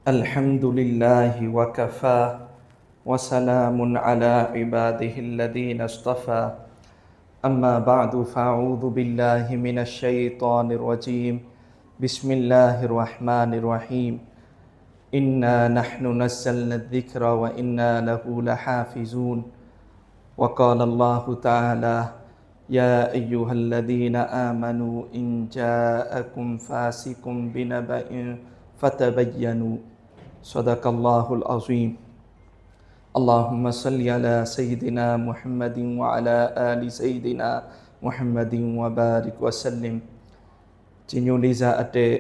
الحمد لله وكفى وسلام على عباده الذين اصطفى أما بعد فأعوذ بالله من الشيطان الرجيم بسم الله الرحمن الرحيم إنا نحن نزلنا الذكر وإنا له لحافظون وقال الله تعالى يا أيها الذين آمنوا إن جاءكم فاسق بنبأ فتبينوا صدق الله العظيم اللهم صل على سيدنا محمد وعلى آل سيدنا محمد وبارك وسلم ကြီးညိုလေးစားအပ်တဲ့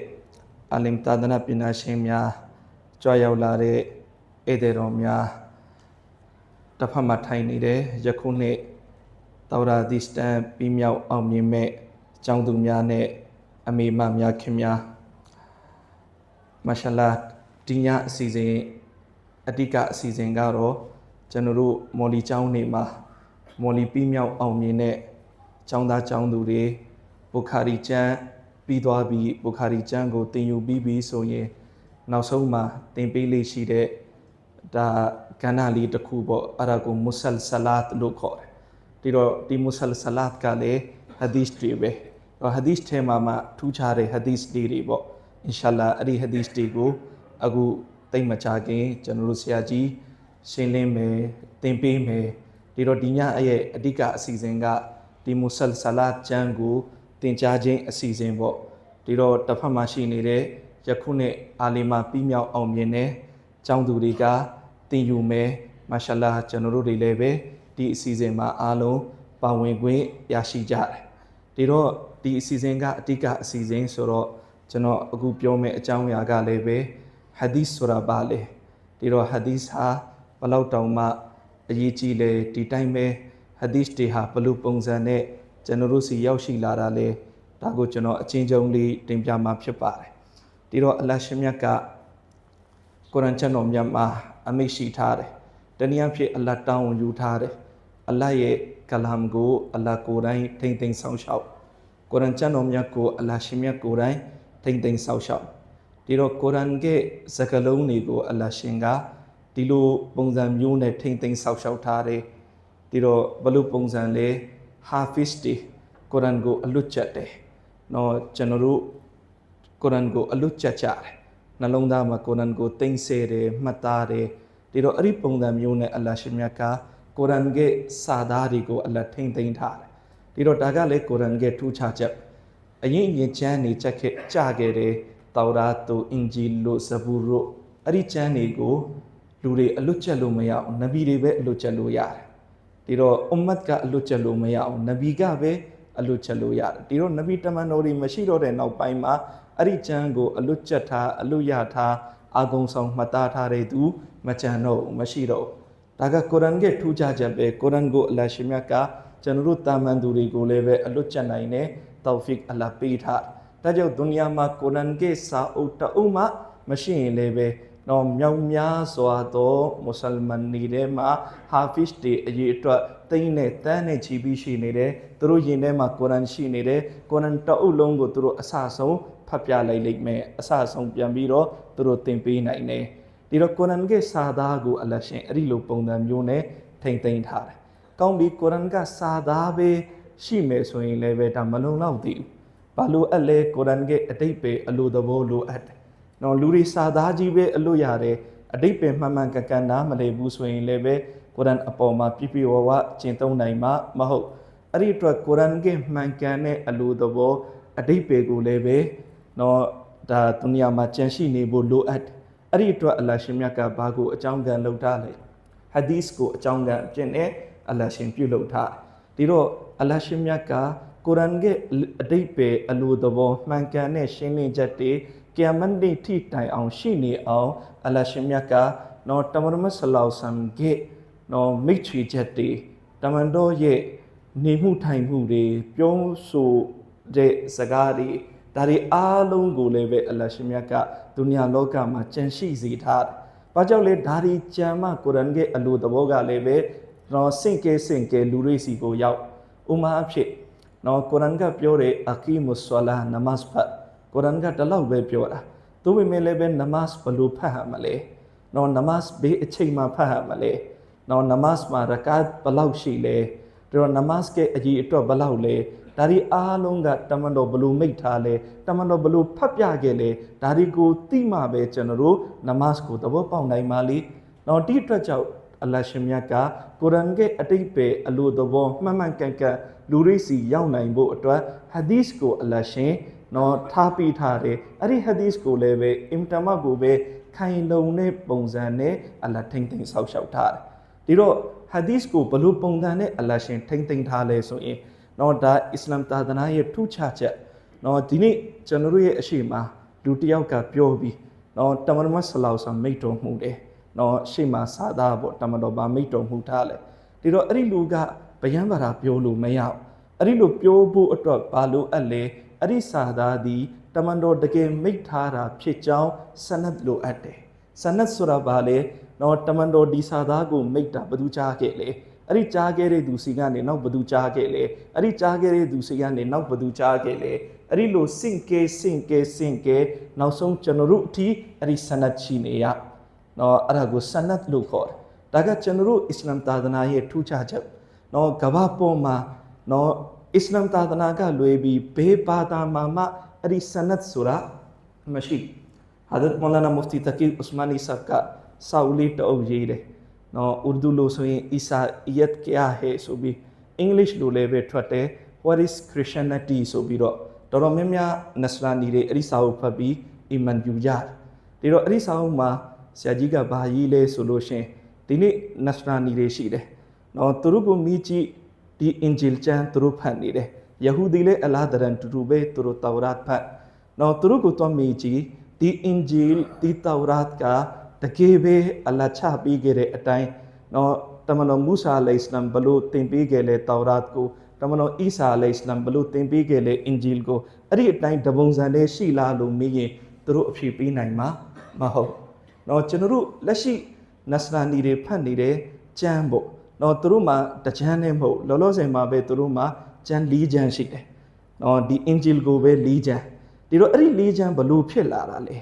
အလင်သာသနာပညာရှင်များကြွရောက်လာတဲ့ဧည့်သည်တော်များတစ်ဖက်မှာထိုင်နေတဲ့ယခုနှစ်တောရာသီစတန်ပြီးမြောက်အောင်မြင်မဲ့အကြောင်းသူများနဲ့အမေမများခင်များမာရှာလာဒီညအစီအစဉ်အဓိကအစီအစဉ်ကတော့ကျွန်တော်တို့မော်လီကျောင်းနေမှာမော်လီပြီးမြောက်အောင်မြင်တဲ့ကျောင်းသားကျောင်းသူတွေဘုခါရီကျမ်းပြီးသွားပြီးဘုခါရီကျမ်းကိုသင်ယူပြီးဆိုရင်နောက်ဆုံးမှာသင်ပေးလေးရှိတဲ့ဒါကဏ္ဍလေးတစ်ခုပေါ့အဲ့ဒါကိုမုဆလ်ဆလာတ်လို့ခေါ်တယ်ဒီတော့ဒီမုဆလ်ဆလာတ်ကလည်းဟာဒီစ်တွေပဲဟာဒီစ်ထဲမှာထူးခြားတဲ့ဟာဒီစ်တွေပေါ့အင်ရှာလာအဲ့ဒီဟာဒီစ်တွေကိုအခုသိမချခင်ကျွန်တော်တို့ဆရာကြီးရှင်းလင်းမယ်သင်ပေးမယ်ဒီတော့ဒီညရဲ့အဓိကအစီအစဉ်ကဒီမုဆလ်ဆလာတ်ကျမ်းကိုသင်ကြားခြင်းအစီအစဉ်ပေါ့ဒီတော့တစ်ဖက်မှာရှိနေတဲ့ယခုနှစ်အာလီမာပြီးမြောက်အောင်မြင်တဲ့ကျောင်းသူတွေကသင်ယူမယ်မာရှာလာကျွန်တော်တို့တွေလည်းပဲဒီအစီအစဉ်မှာအားလုံးပါဝင်ခွင့်ရရှိကြတယ်ဒီတော့ဒီအစီအစဉ်ကအဓိကအစီအစဉ်ဆိုတော့ကျွန်တော်အခုပြောမယ့်အကြောင်းအရာကလည်းပဲဟာဒီစ်ဆိုတာပါလေဒီတော့ဟာဒီစ်ဟာဘလောက်တောင်မှအရေးကြီးလေဒီတိုင်းပဲဟာဒီစ်တွေဟာဘလို့ပုံစံနဲ့ကျွန်တော်တို့စီရောက်ရှိလာတာလေဒါကိုကျွန်တော်အချင်းချင်းလေးတင်ပြမှာဖြစ်ပါတယ်ဒီတော့အလ္လာဟ်ရှင်မြတ်ကကုရ်အာန်ကျမ်းတော်မြတ်မှာအမိန့်ရှိထားတယ်တနည်းအားဖြင့်အလ္လာဟ်တောင်းဝန်ယူထားတယ်အလ္လာဟ်ရဲ့ကလမ်ကိုအလ္လာဟ်ကိုယ်တိုင်ထိမ့်သိမ်းဆောင်ရှောက်ကုရ်အာန်ကျမ်းတော်မြတ်ကိုအလ္လာဟ်ရှင်မြတ်ကိုယ်တိုင်ထိမ့်သိမ်းဆောင်ရှောက်ဒီတော့ကုရ်အာန်ရဲ့စကားလုံးတွေကိုအလ္လာဟ်ရှင်ကဒီလိုပုံစံမျိုးနဲ့ထိမ့်သိမ်းဆောင်ရှောက်ထားတယ်ဒီတော့ဘလို့ပုံစံလဲဟာဖစ်တီကုရ်အာန်ကိုအလွတ်ကျက်တယ်နော်ကျွန်တော်တို့ကုရ်အာန်ကိုအလွတ်ကျက်ကြတယ်နှလုံးသားမှာကုရ်အာန်ကိုသိမ့်စေတယ်မှတ်သားတယ်ဒီတော့အဲ့ဒီပုံစံမျိုးနဲ့အလ္လာဟ်ရှင်မြတ်ကကုရ်အာန်ရဲ့စာသားတွေကိုအလ္လာဟ်ထိမ့်သိမ်းထားတယ်ဒီတော့ဒါကလည်းကုရ်အာန်ရဲ့ထူးခြားချက်အရင်ကျမ်းနေချက်ခဲ့ကြခဲ့တဲ့တောရာတ်အင်ဂျီလ်လို့ဇဘူရ်လို့အဲ့ဒီကျမ်းတွေကိုလူတွေအလွတ်ကျက်လို့မရအောင်နဗီတွေပဲအလွတ်ကျက်လို့ရတယ်ဒီတော့အွမ်မတ်ကအလွတ်ကျက်လို့မရအောင်နဗီကပဲအလွတ်ကျက်လို့ရတယ်ဒီတော့နဗီတမန်တော်တွေမရှိတော့တဲ့နောက်ပိုင်းမှာအဲ့ဒီကျမ်းကိုအလွတ်ကျက်ထားအလွတ်ရထားအာဂုံဆောင်မှတ်သားထားတဲ့သူမကြံတော့မရှိတော့ဒါကကုရ်အာန်ရဲ့ထူးခြားချက်ပဲကုရ်အာန်ကိုအလ္လာဟ်ရှင်မြတ်ကကျွန်တော်တို့တာမန်သူတွေကိုလည်းပဲအလွတ်ကျက်နိုင်တဲ့တောဖီအလ္လာဟ်ပေးထားဒါကြောင့်ဒုနီယာမှာကုရ်အာန်ရဲ့စာအုပ်တအုပ်မှမရှိရင်လည်းပဲတော့မြောက်များစွာသောမွတ်စလမန်တွေမှာဟာဖစ်တွေအရေးအတွက်သိမ့်နဲ့တန်းနဲ့ချီပြီးရှိနေတယ်သူတို့ယင်ထဲမှာကုရ်အာန်ရှိနေတယ်ကုရ်အာန်တအုပ်လုံးကိုသူတို့အစဆုံးဖတ်ပြလိုက်လိမ့်မယ်အစဆုံးပြန်ပြီးတော့သူတို့သင်ပေးနိုင်တယ်ဒီတော့ကုရ်အာန်ရဲ့စာသားကိုအလ္လာဟ်ရှင်အဲ့ဒီလိုပုံစံမျိုးနဲ့ထိမ့်သိမ်းထားတယ်ကောင်းပြီကုရ်အာန်ကစာသားပဲရှိမယ်ဆိုရင်လည်းပဲဒါမလုံလောက်သေးဘူးဘာလို့အလဲကုရ်အာန်ရဲ့အတိတ်ပဲအလိုသဘောလိုအပ်တယ်နော်လူတွေစာသားကြီးပဲအလို့ရတယ်အတိတ်ပဲမှန်မှန်ကန်နားမလည်ဘူးဆိုရင်လည်းပဲကုရ်အာန်အပေါ်မှာပြပြဝဝကျင့်သုံးနိုင်မှာမဟုတ်အဲ့ဒီအတွက်ကုရ်အာန်ရဲ့မှန်ကန်တဲ့အလိုသဘောအတိတ်ပဲကိုလည်းပဲနော်ဒါဒုနီယာမှာကျန်ရှိနေဖို့လိုအပ်အဲ့ဒီအတွက်အလ္လာဟ်ရှင်မြတ်ကဘာကိုအကြောင်းကန်လုပ်ထားလဲဟာဒီစ်ကိုအကြောင်းကန်အဖြစ်နဲ့အလ္လာဟ်ရှင်ပြုလုပ်ထားဒီတော့အလ္လာဟ်ရှင်မြတ်ကကုရ်အာန်ရဲ့အတိတ်ပဲအလိုသဘောမှန်ကန်တဲ့ရှင်းလင်းချက်တွေကီယာမတ်နေ့ထိတိုင်အောင်ရှိနေအောင်အလ္လာဟ်ရှင်မြတ်ကနော်တမန်တော်ဆလောဆမ်ကနော်မိတ်ချွေချက်တွေတမန်တော်ရဲ့နေမှုထိုင်မှုတွေပြောဆိုတဲ့စကားတွေဒါတွေအားလုံးကိုလည်းပဲအလ္လာဟ်ရှင်မြတ်ကဒုနီယာလောကမှာကြံရှိစေထားတယ်။ဘာကြောင့်လဲဒါတွေကြံမှကုရ်အာန်ရဲ့အလိုသဘောကလည်းပဲနော်စင့်ကဲလူတွေစီကိုရောက်ဥမာအဖြစ်နော်ကုရ်အာန်ကပြောတဲ့အကီမုဆလာနမတ်ဖတ်ကုရ်အာန်ကတလောက်ပဲပြောတာ သို့ပေမဲ့လည်းပဲနမတ်ဘလို့ဖတ်ဟမလဲနော်နမတ်ဘေးအချိန်မှာဖတ်ဟမလဲနော်နမတ်မှာရကာတ်ဘလောက်ရှိလဲတော့နမတ်ကအကြီးအတွက်ဘလောက်လဲဒါဒီအားလုံးကတမန်တော်ဘလို့မိတ်ထားလဲတမန်တော်ဘလို့ဖတ်ပြခဲ့လဲဒါဒီကိုသိမှပဲကျွန်တော်တို့နမတ်ကိုသဘောပေါက်နိုင်ပါလိနော်ဒီအတွက်ကြောင့်အလ္လာဟ်ရှင်မြတ်ကကုရ်အာန်ရဲ့အတိတ်ပဲအလိုသဘောမှန်မှန်ကန်ကန်လူရိစီရောက်နိုင်ဖို့အတွက်ဟာဒီစ်ကိုအလ္လာဟ်ရှင်နော်ထားပြီးထားတယ်အဲ့ဒီဟာဒီစ်ကိုလည်းပဲအင်တမကိုပဲခိုင်လုံတဲ့ပုံစံနဲ့အလ္လာဟ်ထိမ့်သိမ့်ဆောက်ရှောက်ထားတယ်ဒီတော့ဟာဒီစ်ကိုဘလို့ပုံစံနဲ့အလ္လာဟ်ရှင်ထိမ့်သိမ့်ထားလဲဆိုရင်နော်ဒါအစ္စလာမ်သာသနာရဲ့ထူးခြားချက်နော်ဒီနေ့ကျွန်တော်တို့ရဲ့အရှိမလူတစ်ယောက်ကပြောပြီးနော်တမန်တော်ဆလောဆာမိတ်တော်မူတယ်နော်ရှေ့မှာစာသားပေါ့တမန်တော်ဘာမိတ်တော်မူထားလဲဒီတော့အဲ့ဒီလူကဗျမ်းပါတာပြောလို့မရဘူးအဲ့ဒီလိုပြောဖို့အတွက်ဘာလို့အပ်လဲအဲ့ဒီစာသားဒီတမန်တော်တကယ်မိတ်ထားတာဖြစ်ကြောင်းစနတ်လိုအပ်တယ်စနတ်ဆိုတာဘာလဲနော်တမန်တော်ဒီစာသားကိုမိတ်တာဘယ်သူကြားခဲ့လဲအဲ့ဒီကြားခဲ့တဲ့သူစီကနေနောက်ဘယ်သူကြားခဲ့လဲအဲ့ဒီကြားခဲ့တဲ့သူစီကနေနောက်ဘယ်သူကြားခဲ့လဲအဲ့ဒီလိုစင့်ကဲနောက်ဆုံးကျွန်တော်တို့အထိအဲ့ဒီစနတ်ရှိနေရနော်အဲ့ဒါကိုစနတ်လို့ခေါ်တယ်ဒါကကျွန်တော်တို့အစ္စလာမ်သာသနာရဲ့ထူးခြားချက်နော်ကမ္ဘာပေါ်မှာနော်အစ္စလာမ်သာသနာကလွယ်ပြီးဘေးဘာသာမှာအဲ့ဒီစနတ်ဆိုတာမရှိဟာဒတ်မောလာနာမူဖတီတကီဥစမာနီဆပ်ကစာအုပ်လေးတောက်ရေးတယ်နော် Urdu လို့ဆိုရင် Isaiyat kya hai ဆိုပြီး English လို့လည်းပဲထွက်တယ် What is Christianity ဆိုပြီးတော့တော်တော်များများနစရာနီတွေအဲ့ဒီစာအုပ်ဖတ်ပြီးအီမန်ယူကြတယ်ဒီတော့အဲ့ဒီစာအုပ်မှာဆရာကြီးကဘာရေးလဲဆိုလို့ရှင်ဒီနေ့နစရာနီတွေရှိတယ်နော်သူတို့ကိုမိကြည့်ဒီအင်ဂျီလ်ကျမ်းသူတို့ဖတ်နေတယ်ယဟူဒီလည်းအလာဒရန်တူတူပဲသူတို့တောရတ်ဖတ်နော်သူတို့ကိုတော့မိကြည့်ဒီအင်ဂျီလ်ဒီတောရတ်ကတကယ်ပဲအလ္လာဟ်ချပေးခဲ့တဲ့အတိုင်းနော်တမန်တော်မူဆာအလိုင်ဟ်အစ္စလမ်ဘလို့သင်ပေးခဲ့လေတောရတ်ကိုတမန်တော်အီဆာအလိုင်ဟ်အစ္စလမ်ဘလို့သင်ပေးခဲ့လေအင်ဂျီလ်ကိုအဲ့ဒီအတိုင်းတပုံစံလေးရှိလားလို့မေးရင်သူတို့အဖြေပေးနိုင်မှာမဟုတ်နော်ကျွန်တော်တို့လက်ရှိနစရာနီတွေဖတ်နေတဲ့ကျမ်းပေါ့နော်သူတို့မှာတကျမ်းနဲ့မဟုတ်လောလောဆယ်မှာပဲသူတို့မှာကျမ်း၄ကျမ်းရှိတယ်နော်ဒီအင်ဂျီလ်ကိုပဲ၄ကျမ်းဒီတော့အဲ့ဒီ၄ကျမ်းဘလို့ဖြစ်လာတာလဲ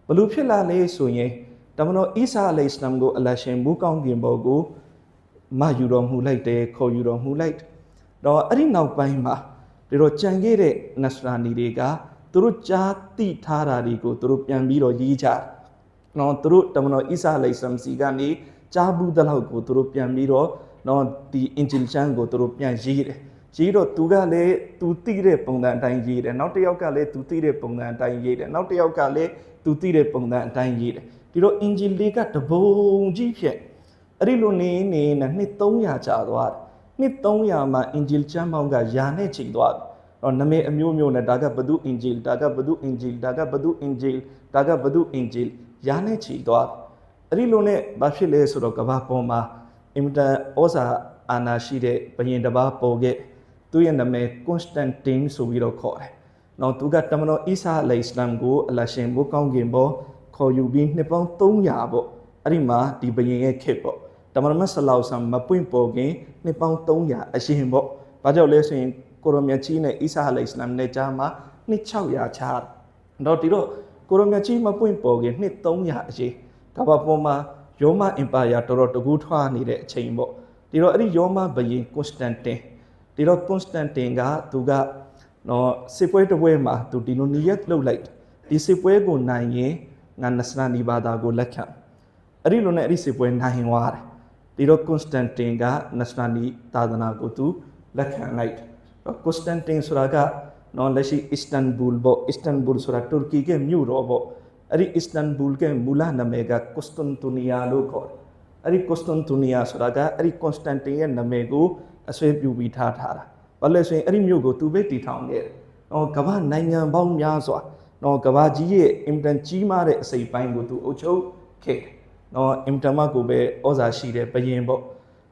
ဘလို့ဖြစ်လာလဲဆိုရင်တမန်တော်အီဆာအလိုင်ဟ်အစ္စလမ်ကိုအလ္လာဟ်ရှင်မူကောင်းကင်ဘုံကိုမယူတော်မူလိုက်တယ်ခေါ်ယူတော်မူလိုက်တော့အဲ့ဒီနောက်ပိုင်းမှာဒီတော့ကြံခဲ့တဲ့နစရာနီတွေကသူတို့ကြားသိထားတာတွေကိုသူတို့ပြန်ပြီးတော့ရေးကြနော်သူတို့တမန်တော်အီဆာအလိုင်ဟ်အစ္စလမ်စီကနေကြားဘူးတဲ့လောက်ကိုသူတို့ပြန်ပြီးတော့နော်ဒီအင်ဂျီလ်ချမ်းကိုသူတို့ပြန်ရေးတယ်ရေးတော့သူကလည်းသူသိတဲ့ပုံစံအတိုင်းရေးတယ်နောက်တစ်ယောက်ကလည်းသူသိတဲ့ပုံစံအတိုင်းရေးတယ်နောက်တစ်ယောက်ကလည်းသူသိတဲ့ပုံစံအတိုင်းရေးတယ်ဒီတော့အင်ဂျီလ်တွေကတပုံကြီးဖြစ်အဲ့ဒီလိုနေနှစ်300ကြာသွားတယ်နှစ်300မှာအင်ဂျီလ်ချမ်းပေါင်းကယာနဲ့ချိန်သွားတယ်တော့နမေအမျိုးမျိုးနဲ့ဒါကဘဒုအင်ဂျီလ်ဒါကဘဒုအင်ဂျီလ်ဒါကဘဒုအင်ဂျီလ်ဒါကဘဒုအင်ဂျီလ်ယာနဲ့ချိန်သွားတယ်အဲ့ဒီလိုနဲ့ဘာဖြစ်လဲဆိုတော့ကမ္ဘာပေါ်မှာအင်မတန်ဩဇာအာဏာရှိတဲ့ဘုရင်တစ်ပါးပေါ်ခဲ့သူရဲ့နာမည်ကွန်စတန်တင်းဆိုပြီးတော့ခေါ်တယ်နော်သူကတမန်တော်အီဆာအလိုင်ဟ်အစ္စလမ်ကိုအလ္လာဟ်ရှင်ဘုကောင်းကင်ဘောခေါ်ယူပြီးနှစ်ပေါင်း300ပေါ့အဲ့ဒီမှာဒီဘုရင်ရဲ့ခေတ်ပေါ့တမန်တော်ဆလောဆမ်မပွင့်ပေါ်ခင်နှစ်ပေါင်း300အရင်ပေါ့ဘာကြောင့်လဲဆိုရင်ကိုရိုမြတ်ကြီးနဲ့အီဆာအလိုင်ဟ်အစ္စလမ်နဲ့ကြားမှာနှစ်600ချားတော့ဒီတော့ကိုရိုမြတ်ကြီးမပွင့်ပေါ်ခင်နှစ်300အရင်ကမ္ဘာပေါ်မှာရောမအင်ပါယာတော်တော်တကူထွားနေတဲ့အချိန်ပေါ့ဒီတော့အဲ့ဒီရောမဘုရင်ကွန်စတန်တင်းဒီတော့ကွန်စတန်တင်းကသူကနော်စစ်ပွဲတစ်ပွဲမှာသူဒီလိုနီယတ်လှုပ်လိုက်ဒီစစ်ပွဲကိုနိုင်ရင်ငါနစရာနီဘာသာကိုလက်ခံအဲ့ဒီလိုနဲ့အဲ့ဒီစစ်ပွဲနိုင်သွားတယ်ဒီတော့ကွန်စတန်တင်းကနစရာနီသာသနာကိုသူလက်ခံလိုက်တော့ကွန်စတန်တင်းဆိုတာကနော်လက်ရှိအစ္စတန်ဘူလ်ပေါ့အစ္စတန်ဘူလ်ဆိုတာတူရကီရဲ့မြို့တော်ပေါ့အဲ့ဒီအစ္စတန်ဘူလ်ရဲ့မူလနာမည်ကကွန်စတန်တိုနီယာလို့ခေါ်တယ်အဲ့ဒီကွန်စတန်တိုနီယာဆိုတာကအဲ့ဒီကွန်စတန်တင်းရဲ့နာမည်ကိုအဆွဲပြုပြီးထားတာဘာလဲဆိုရင်အဲ့ဒီမြို့ကိုသူပဲတည်ထောင်ခဲ့တယ်နော်ကမ္ဘာနိုင်ငံပေါင်းများစွာနော်ကမ္ဘာကြီးရဲ့အင်တန်ကြီးမားတဲ့အစိပ်ပိုင်းကိုသူအုပ်ချုပ်ခဲ့နော်အင်တန်မကိုပဲဩဇာရှိတဲ့ဘုရင်ပေါ့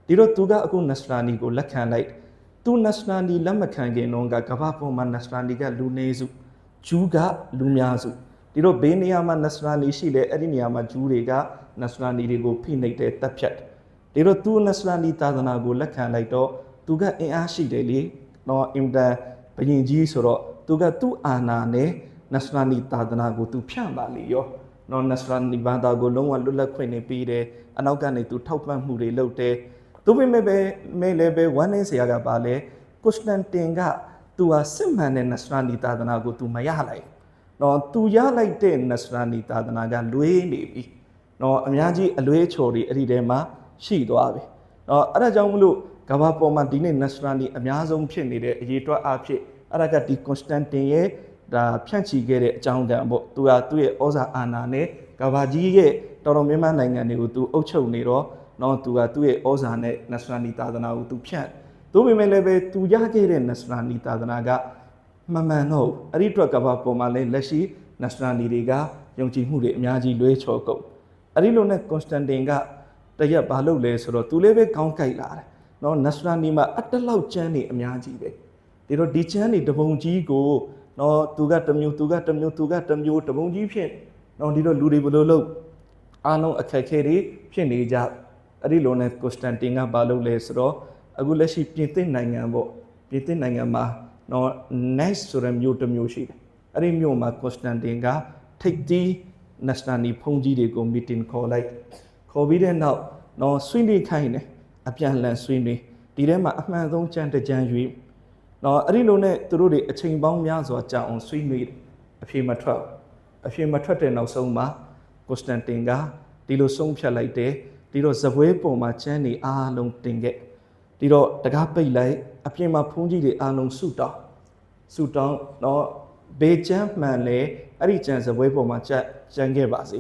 ဒီတော့သူကအခုနစရာနီကိုလက်ခံလိုက်သူနစရာနီလက်မခံခင်တော့ကမ္ဘာပေါ်မှာနစရာနီကလူနေစုဂျူးကလူများစုဒီတော့ဘေးနေရာမှာနစရာနီရှိလေအဲ့ဒီနေရာမှာဂျူးတွေကနစရာနီတွေကိုဖိနှိပ်တဲ့တပ်ဖြတ်ဒီတော့သူနစရာနီသာသနာကိုလက်ခံလိုက်တော့သူကအင်အားရှိတယ်လေနော်အင်တန်ဘုရင်ကြီးဆိုတော့သူကသူ့အာဏာနဲ့ နစရာနီသာသနာကိုသူဖြန့်ပါလေရောနော်နစရာနီဘာသာကိုလုံးဝလွတ်လပ်ခွင့်နေပြီးတယ်အနောက်ကနေသူထောက်ပံ့မှုတွေလုပ်တယ်သူပေမဲ့မဲလည်းပဲဝမ်းနေစရာကပါလေကွန်စတန်တင်ကသူဟာစစ်မှန်တဲ့နစရာနီသာသနာကိုသူမရလိုက်နော်သူရလိုက်တဲ့နစရာနီသာသနာကလွေးနေပြီနော်အများကြီးအလွဲချော်တွေအဲ့ဒီထဲမှာရှိသွားပြီနော်အဲ့ဒါကြောင့်မလို့ကမ္ဘာပေါ်မှာဒီနေ့နစရာနီအများဆုံးဖြစ်နေတဲ့အရေးအတွက်အဖြစ်အဲ့ဒါကဒီကွန်စတန်တင်ရဲ့ဒါဖြန့်ချီခဲ့တဲ့အကြောင်းကံပေါ့သူကသူ့ရဲ့ဩဇာအာဏာနဲ့ကမ္ဘာကြီးရဲ့တော်တော်များများနိုင်ငံတွေကိုသူအုပ်ချုပ်နေတော့နော်သူကသူ့ရဲ့ဩဇာနဲ့နစရာနီသာသနာကိုသူဖြန့်သို့ပေမဲ့လည်းပဲသူရခဲ့တဲ့နစရာနီသာသနာကမမှန်တော့အဲ့ဒီအတွက်ကမ္ဘာပေါ်မှာလည်းလက်ရှိနစရာနီတွေကယုံကြည်မှုတွေအများကြီးလွဲချော်ကုန်အဲ့ဒီလိုနဲ့ကွန်စတန်တင်ကတရက်ဘာလုပ်လဲဆိုတော့သူလည်းပဲခေါင်းကိုက်လာတယ်နော်နစရာနီမှာအတလောက်ကျမ်းနေအများကြီးပဲဒီတော့ဒီကျမ်းနေတပုံကြီးကိုနော်သူကတစ်မျိုးသူကတစ်မျိုးသူကတစ်မျိုးတပုံကြီးဖြစ်နော်ဒီတော့လူတွေဘယ်လိုလုပ်အားလုံးအခက်အခဲတွေဖြစ်နေကြအဲ့ဒီလိုနဲ့ကွန်စတန်တင်ကဘာလုပ်လဲဆိုတော့အခုလက်ရှိပြင်သစ်နိုင်ငံပေါ့ပြင်သစ်နိုင်ငံမှာနော် Nice ဆိုတဲ့မြို့တစ်မျိုးရှိတယ်အဲ့ဒီမြို့မှာကွန်စတန်တင်ကထိပ်တီးနစရာနီဘုန်းကြီးတွေကိုမီတင်ခေါ်လိုက်ခေါ်ပြီးတဲ့နောက်နော်ဆွေးနွေးခိုင်းတယ်အပြန်လှန်ဆွေးနွေးဒီထဲမှာအမှန်ဆုံးကြံတကြံရွေးနော်အဲ့ဒီလိုနဲ့သူတို့တွေအချိန်ပေါင်းများစွာကြာအောင်ဆွေးနွေးတယ်အဖြေမထွက်တဲ့နောက်ဆုံးမှာကွန်စတန်တင်ကဒီလိုဆုံးဖြတ်လိုက်တယ်ဒီတော့ဇပွဲပေါ်မှာကျမ်းနေအားလုံးတင်ခဲ့ဒီတော့တကားပိတ်လိုက်အပြင်မှာဘုန်းကြီးတွေအားလုံးဆုတောင်းတော့ဘေးကျမ်းမှန်လဲအဲ့ဒီကျမ်းဇပွဲပေါ်မှာကျမ်းခဲ့ပါစေ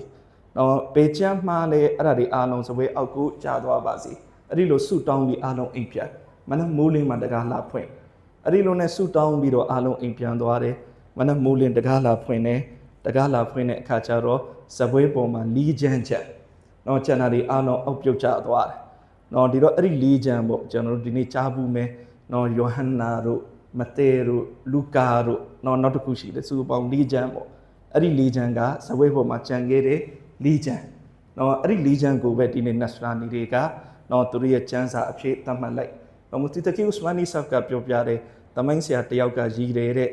နော်ဘေးကျမ်းမှားလဲအဲ့ဒါတွေအားလုံးဇပွဲအောက်ကိုကြာသွားပါစေအဲ့ဒီလိုဆုတောင်းပြီးအားလုံးအိမ်ပြန်မနက်မိုးလင်းမှာတကားလာဖွင့်အဲ့ဒီလိုနဲ့ဆုတောင်းပြီးတော့အားလုံးအိမ်ပြန်သွားတယ်မနက်မိုးလင်းတကားလာဖွင့်တဲ့အခါကျတော့ဇပွဲပေါ်မှာလီးချမ်းချက်နော်ကျန်တာတွေအားလုံးအောက်ပြုတ်ကျသွားတယ်နော်ဒီတော့အဲ့ဒီလီးချမ်းပေါ့ကျွန်တော်တို့ဒီနေ့ကြားဘူးမယ်နော်ယောဟန်နာတို့မဿဲတို့လူကာတို့နော်နောက်တစ်ခုရှိတယ်စုပေါင်းလီးချမ်းပေါ့အဲ့ဒီလီးချမ်းကဇပွဲပေါ်မှာကျန်ခဲ့တဲ့လီးချမ်းနော်အဲ့ဒီလီးချမ်းကိုပဲဒီနေ့နစရာနီတွေကနော်သူတို့ရဲ့ကျမ်းစာအဖြစ်သတ်မှတ်လိုက်တော့မူတီတကီဥစမာနီဆပ်ကပြောပြတယ်တမိုင်းဆရာတယောက်ကရည်တယ်တဲ့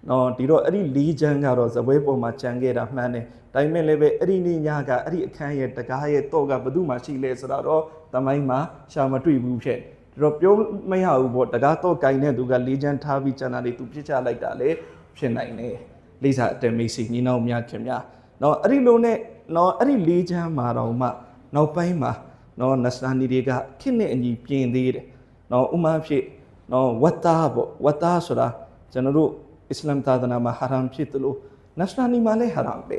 နော်ဒီတော့အဲ့ဒီလီးချမ်းကတော့ဇပွဲပေါ်မှာကျန်ခဲ့တာမှန်တယ်ဒါပေမဲ့လည်းပဲအဲ့ဒီနေ့ညကအဲ့ဒီအခန်းရဲ့တကားရဲ့တော့ကဘယ်သူမှရှိလဲဆိုတော့တမိုင်းမှာရှာမတွေ့ဘူးဖြစ်ဒါတော့ပြောမရဘူးပေါ့တကားတော့ကင်တဲ့သူကလီးချမ်းထားပြီးကျန်တာတွေသူပြစ်ချလိုက်တာလေဖြစ်နိုင်တယ်လိစာအတမေစီညီနောင်များခင်များနော်အဲ့ဒီလိုနဲ့နော်အဲ့ဒီလီးချမ်းမှာတော့မှနောက်ပိုင်းမှာနော်နစရာနီတွေကခင့်နဲ့အညီပြင်သေးတယ်နော်ဥမာဖြစ်နော်ဝတ်သားပေါ့ဝတ်သားဆိုတာကျွန်တော်တို့အစ္စလာမ်သာသနာမှာဟာရမ်ဖြစ်တယ်လို့နစရာနီမှာလည်းဟာရမ်ပဲ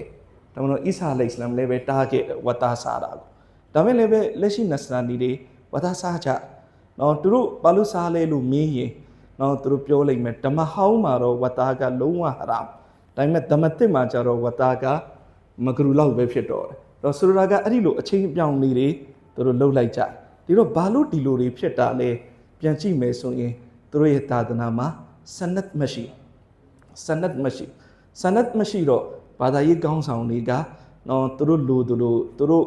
ဒါမှမဟုတ်အီဆာအလိုင်စလမ်လည်းပဲတားခဲ့ဝတ်သားစားတာကိုဒါမဲ့လည်းပဲလက်ရှိနစရာနီတွေဝတ်သားစားကြနော်သူတို့ဘာလို့စားလဲလို့မေးရင်နော်သူတို့ပြောလိုက်မယ်ဓမ္မဟောင်းမှာတော့ဝတ်သားကလုံးဝဟာရမ်ဒါပေမဲ့ဓမ္မသစ်မှာကျတော့ဝတ်သားကမဂရုလောက်ပဲဖြစ်တော့တယ်တော့ဆိုလိုတာကအဲ့ဒီလိုအချင်းအပြောင်းလေးတွေသူတို့လှုပ်လိုက်ကြဒီတော့ဘာလို့ဒီလိုတွေဖြစ်တာလဲပြန်ကြည့်မယ်ဆိုရင်သူတို့ရဲ့သာသနာမှာစနတ်မရှိတော့ဘာသာရေးကောင်းဆောင်တွေကနော်သူတို့လိုသူတို့